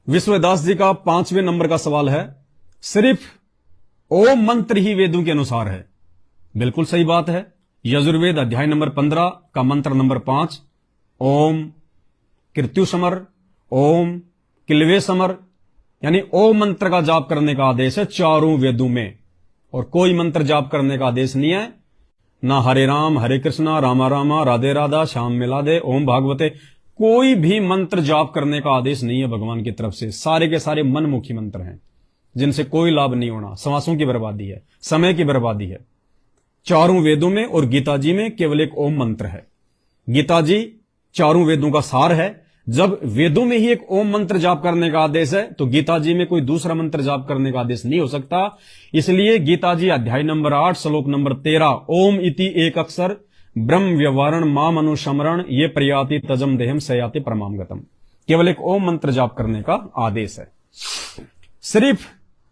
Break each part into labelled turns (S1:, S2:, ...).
S1: विश्वदास जी का 5वें नंबर का सवाल है, सिर्फ ओम मंत्र ही वेदों के अनुसार है। बिल्कुल सही बात है। यजुर्वेद अध्याय नंबर 15 का मंत्र नंबर 5, ओम कृत्यु समर, ओम किलवे समर, यानी ओम मंत्र का जाप करने का आदेश है चारों वेदों में, और कोई मंत्र जाप करने का आदेश नहीं है। ना हरे राम हरे कृष्णा रामा रामा राधे राधा श्याम मिलादे ओम भागवते, कोई भी मंत्र जाप करने का आदेश नहीं है भगवान की तरफ से। सारे के सारे मनमुखी मंत्र हैं जिनसे कोई लाभ नहीं होना, श्वासों की बर्बादी है, समय की बर्बादी है। चारों वेदों में और गीता जी में केवल एक ओम मंत्र है। गीता जी चारों वेदों का सार है। जब वेदों में ही एक ओम मंत्र जाप करने का आदेश है तो गीता जी में कोई दूसरा मंत्र जाप करने का आदेश नहीं हो सकता। इसलिए गीता जी अध्याय नंबर 8 श्लोक नंबर 13, ओम इति एक अक्षर ब्रह्म व्यवहारण माम अनुशमरण ये प्रयाति तजम देहम सयाति परमाम गतम, केवल एक ओम मंत्र जाप करने का आदेश है। सिर्फ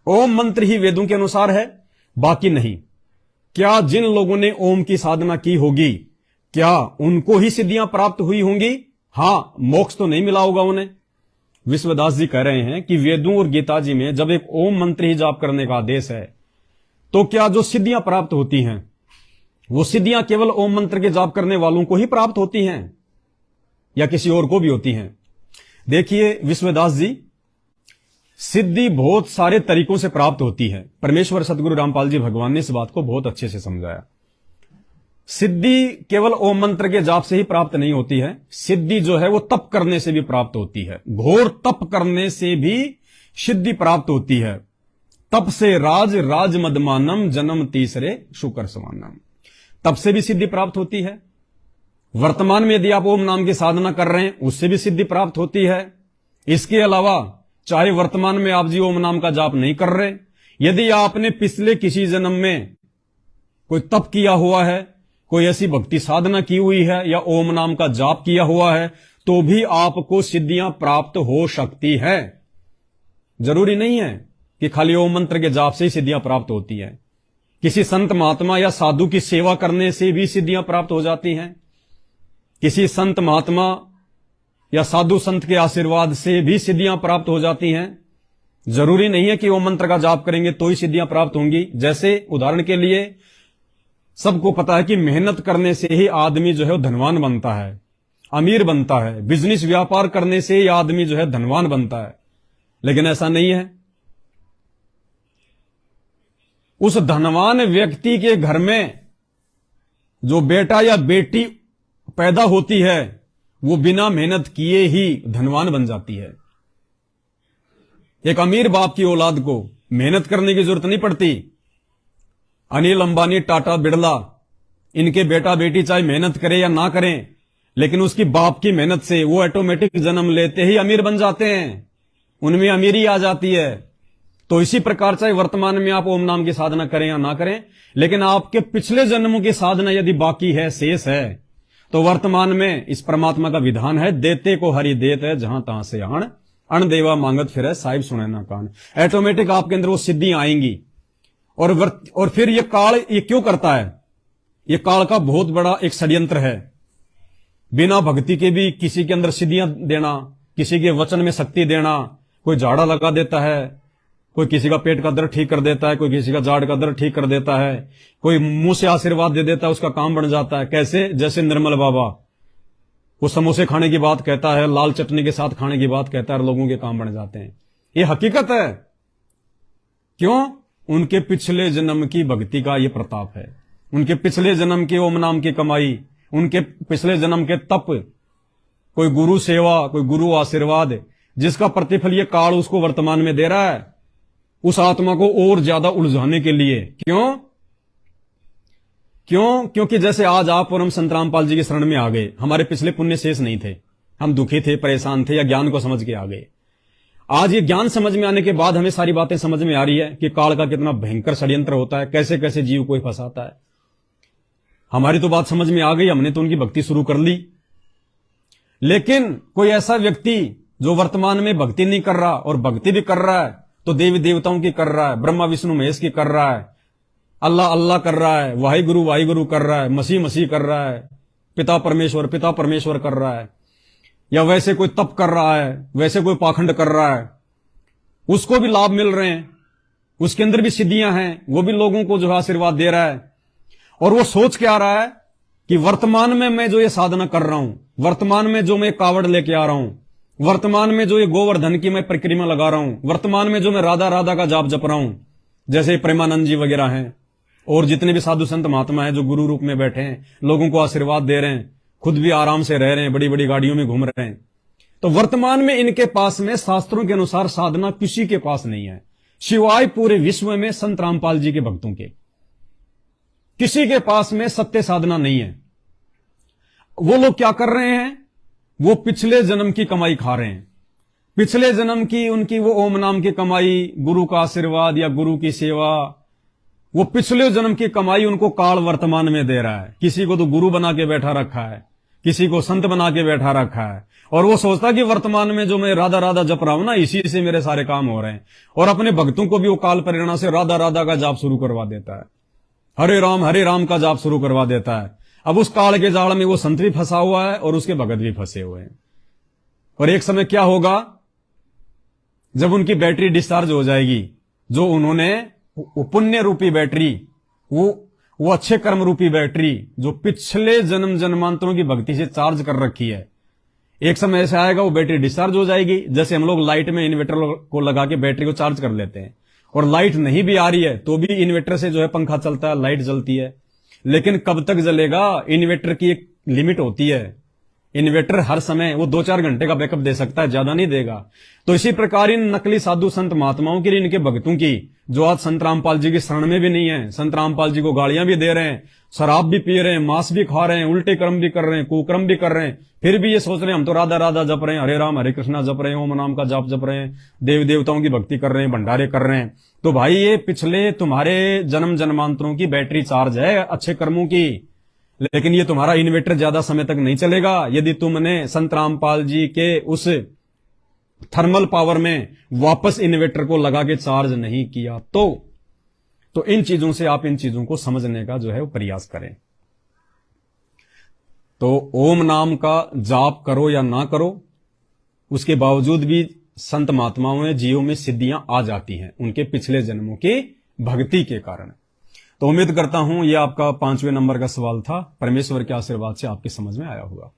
S1: ओम मंत्र ही वेदों के अनुसार है, बाकी नहीं। क्या जिन लोगों ने ओम की साधना की होगी, क्या उनको ही सिद्धियां प्राप्त हुई होंगी? हां, मोक्ष तो नहीं मिला होगा उन्हें। विश्वदास जी कह रहे हैं कि वेदों और गीता जी में जब एक ओम मंत्र ही जाप करने का आदेश है तो क्या जो सिद्धियां प्राप्त होती हैं वो सिद्धियां केवल ओम मंत्र के जाप करने वालों को ही प्राप्त होती हैं या किसी और को भी होती हैं? देखिए विश्वदास जी, सिद्धि बहुत सारे तरीकों से प्राप्त होती है। परमेश्वर सदगुरु रामपाल जी भगवान ने इस बात को बहुत अच्छे से समझाया। सिद्धि केवल ओम मंत्र के जाप से ही प्राप्त नहीं होती है। सिद्धि जो है वो तप करने से भी प्राप्त होती है। घोर तप करने से भी सिद्धि प्राप्त होती है। तप से राज मदमानम जन्म तीसरे शुकर समानम, तप से भी सिद्धि प्राप्त होती है। वर्तमान में यदि आप ओम नाम की साधना कर रहे हैं उससे भी सिद्धि प्राप्त होती है। इसके अलावा चाहे वर्तमान में आप जी ओम नाम का जाप नहीं कर रहे, यदि आपने पिछले किसी जन्म में कोई तप किया हुआ है, कोई ऐसी भक्ति साधना की हुई है या ओम नाम का जाप किया हुआ है, तो भी आपको सिद्धियां प्राप्त हो सकती है। जरूरी नहीं है कि खाली ओम मंत्र के जाप से ही सिद्धियां प्राप्त होती है। किसी संत महात्मा या साधु की सेवा करने से भी सिद्धियां प्राप्त हो जाती हैं। किसी संत महात्मा या साधु संत के आशीर्वाद से भी सिद्धियां प्राप्त हो जाती हैं। जरूरी नहीं है कि ओम मंत्र का जाप करेंगे तो ही सिद्धियां प्राप्त होंगी। जैसे उदाहरण के लिए सबको पता है कि मेहनत करने से ही आदमी जो है वो धनवान बनता है, अमीर बनता है। बिजनेस व्यापार करने से ही आदमी जो है धनवान बनता है, लेकिन ऐसा नहीं है। उस धनवान व्यक्ति के घर में जो बेटा या बेटी पैदा होती है वो बिना मेहनत किए ही धनवान बन जाती है। एक अमीर बाप की औलाद को मेहनत करने की जरूरत नहीं पड़ती। अनिल अंबानी, टाटा, बिड़ला, इनके बेटा बेटी चाहे मेहनत करे या ना करें, लेकिन उसकी बाप की मेहनत से वो ऑटोमेटिक जन्म लेते ही अमीर बन जाते हैं, उनमें अमीरी आ जाती है। तो इसी प्रकार चाहे वर्तमान में आप ओम नाम की साधना करें या ना करें, लेकिन आपके पिछले जन्मों की साधना यदि बाकी है, शेष है, तो वर्तमान में इस परमात्मा का विधान है, देते को हरि देत है जहां तहां से अण देवा मांगत फिर है साहिब सुने ना कान। ऑटोमेटिक आपके अंदर वो सिद्धियां आएंगी। और फिर ये काल ये क्यों करता है? ये काल का बहुत बड़ा एक षड्यंत्र है। बिना भक्ति के भी किसी के अंदर सिद्धियां देना, किसी के वचन में शक्ति देना। कोई झाड़ा लगा देता है, कोई किसी का पेट का दर्द ठीक कर देता है, कोई किसी का जाड़ का दर्द ठीक कर देता है, कोई मुंह से आशीर्वाद दे देता है, उसका काम बन जाता है। कैसे? जैसे निर्मल बाबा, वो समोसे खाने की बात कहता है, लाल चटनी के साथ खाने की बात कहता है, और लोगों के काम बन जाते हैं। ये हकीकत है। क्यों? उनके पिछले जन्म की भक्ति का ये प्रताप है, उनके पिछले जन्म के ओम नाम की कमाई, उनके पिछले जन्म के तप, कोई गुरु सेवा, कोई गुरु आशीर्वाद, जिसका प्रतिफल ये काल उसको वर्तमान में दे रहा है, उस आत्मा को और ज्यादा उलझाने के लिए। क्यों? क्योंकि जैसे आज आप और हम संत रामपाल जी के शरण में आ गए, हमारे पिछले पुण्य शेष नहीं थे, हम दुखी थे, परेशान थे, या ज्ञान को समझ के आ गए। आज ये ज्ञान समझ में आने के बाद हमें सारी बातें समझ में आ रही है कि काल का कितना भयंकर षड्यंत्र होता है, कैसे कैसे जीव को फंसाता है। हमारी तो बात समझ में आ गई, हमने तो उनकी भक्ति शुरू कर ली। लेकिन कोई ऐसा व्यक्ति जो वर्तमान में भक्ति नहीं कर रहा और भक्ति भी कर रहा है, तो देवी देवताओं की कर रहा है, ब्रह्मा विष्णु महेश की कर रहा है, अल्लाह अल्लाह कर रहा है, वाहिगुरु कर रहा है, मसीह कर रहा है, पिता परमेश्वर कर रहा है, या वैसे कोई तप कर रहा है, वैसे कोई पाखंड कर रहा है, उसको भी लाभ मिल रहे हैं, उसके अंदर भी सिद्धियां हैं, वो भी लोगों को जो है आशीर्वाद दे रहा है। और वो सोच के आ रहा है कि वर्तमान में मैं जो ये साधना कर रहा हूं, वर्तमान में जो मैं कावड़ लेके आ रहा हूं, वर्तमान में जो ये गोवर्धन की मैं परिक्रमा लगा रहा हूं, वर्तमान में जो मैं राधा राधा का जाप जप रहा हूं, जैसे प्रेमानंद जी वगैरह हैं और जितने भी साधु संत महात्मा हैं जो गुरु रूप में बैठे हैं, लोगों को आशीर्वाद दे रहे हैं, खुद भी आराम से रह रहे हैं, बड़ी बड़ी गाड़ियों में घूम रहे हैं। तो वर्तमान में इनके पास में शास्त्रों के अनुसार साधना किसी के पास नहीं है, सिवाय पूरे विश्व में संत रामपाल जी के भक्तों के। किसी के पास में सत्य साधना नहीं है। वो लोग क्या कर रहे हैं, वो पिछले जन्म की कमाई खा रहे हैं। पिछले जन्म की उनकी वो ओम नाम की कमाई, गुरु का आशीर्वाद या गुरु की सेवा, वो पिछले जन्म की कमाई उनको काल वर्तमान में दे रहा है। किसी को तो गुरु बना के बैठा रखा है, किसी को संत बना के बैठा रखा है, और वो सोचता कि वर्तमान में जो मैं राधा राधा जप रहा हूं ना, इसी से मेरे सारे काम हो रहे हैं। और अपने भक्तों को भी वो काल प्रेरणा से राधा राधा का जाप शुरू करवा देता है, हरे राम का जाप शुरू करवा देता है। अब उस काल के जाल में वो संत भी फंसा हुआ है और उसके भगत भी फंसे हुए हैं। और एक समय क्या होगा, जब उनकी बैटरी डिस्चार्ज हो जाएगी, जो उन्होंने पुण्य रूपी बैटरी, वो अच्छे कर्म रूपी बैटरी जो पिछले जन्म जन्मांतरों की भक्ति से चार्ज कर रखी है, एक समय ऐसा आएगा वो बैटरी डिस्चार्ज हो जाएगी। जैसे हम लोग लाइट में इन्वर्टर को लगा के बैटरी को चार्ज कर लेते हैं, और लाइट नहीं भी आ रही है तो भी इन्वर्टर से जो है पंखा चलता है, लाइट जलती है। लेकिन कब तक जलेगा, इन्वर्टर की एक लिमिट होती है। इन्वर्टर हर समय वो 2-4 घंटे का बैकअप दे सकता है, ज्यादा नहीं देगा। तो इसी प्रकार इन नकली साधु संत महात्माओं की, इनके भक्तों की, जो आज संत रामपाल जी की शरण में भी नहीं है, संत रामपाल जी को गालियां भी दे रहे हैं, शराब भी पी रहे हैं, मांस भी खा रहे हैं, उल्टे कर्म भी कर रहे हैं, कुकर्म भी कर रहे हैं, फिर भी ये सोच रहे हैं हम तो राधा राधा जप रहे हैं, हरे राम हरे कृष्णा जप रहे हैं, ओम नाम का जाप जप रहे हैं, देव देवताओं की भक्ति कर रहे हैं, भंडारे कर रहे हैं। तो भाई ये पिछले तुम्हारे जन्म जन्मांतरों की बैटरी चार्ज है अच्छे कर्मों की, लेकिन ये तुम्हारा इन्वर्टर ज्यादा समय तक नहीं चलेगा यदि तुमने संत रामपाल जी के उस थर्मल पावर में वापस इन्वर्टर को लगा के चार्ज नहीं किया। तो इन चीजों से आप इन चीजों को समझने का जो है वो प्रयास करें। तो ओम नाम का जाप करो या ना करो, उसके बावजूद भी संत महात्माओं में जीवों में सिद्धियां आ जाती हैं उनके पिछले जन्मों की भक्ति के कारण। तो उम्मीद करता हूं यह आपका 5वें नंबर का सवाल था, परमेश्वर के आशीर्वाद से आपकी समझ में आया होगा।